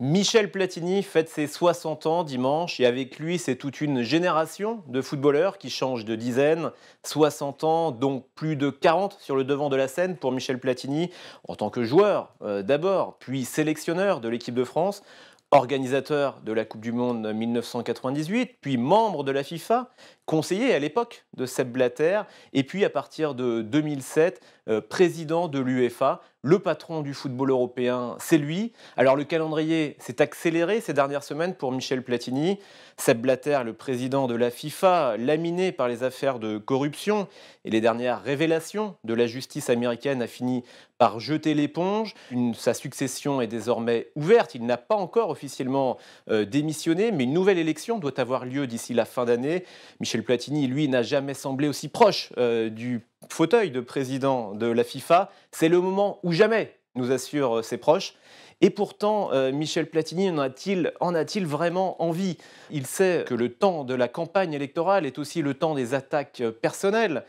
Michel Platini fête ses 60 ans dimanche et avec lui, c'est toute une génération de footballeurs qui changent de dizaine. 60 ans, donc plus de 40 sur le devant de la scène pour Michel Platini, en tant que joueur d'abord, puis sélectionneur de l'équipe de France, organisateur de la Coupe du Monde 1998, puis membre de la FIFA, conseiller à l'époque de Sepp Blatter, et puis à partir de 2007, président de l'UEFA. Le patron du football européen, c'est lui. Alors le calendrier s'est accéléré ces dernières semaines pour Michel Platini. Sepp Blatter, le président de la FIFA, laminé par les affaires de corruption et les dernières révélations de la justice américaine, a fini par jeter l'éponge. Sa succession est désormais ouverte. Il n'a pas encore officiellement démissionné, mais une nouvelle élection doit avoir lieu d'ici la fin d'année. Michel Platini, lui, n'a jamais semblé aussi proche du fauteuil de président de la FIFA. C'est le moment ou jamais, nous assurent ses proches. Et pourtant, Michel Platini en a-t-il vraiment envie? Il sait que le temps de la campagne électorale est aussi le temps des attaques personnelles.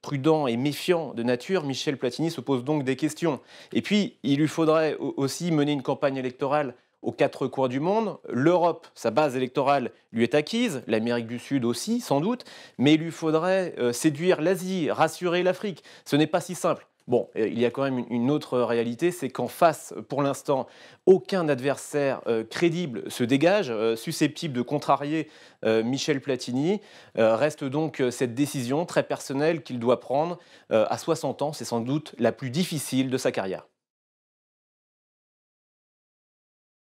Prudent et méfiant de nature, Michel Platini se pose donc des questions. Et puis, il lui faudrait aussi mener une campagne électorale aux quatre coins du monde. L'Europe, sa base électorale, lui est acquise, l'Amérique du Sud aussi, sans doute, mais il lui faudrait séduire l'Asie, rassurer l'Afrique. Ce n'est pas si simple. Bon, il y a quand même une autre réalité, c'est qu'en face, pour l'instant, aucun adversaire crédible se dégage, susceptible de contrarier Michel Platini. Reste donc cette décision très personnelle qu'il doit prendre à 60 ans. C'est sans doute la plus difficile de sa carrière.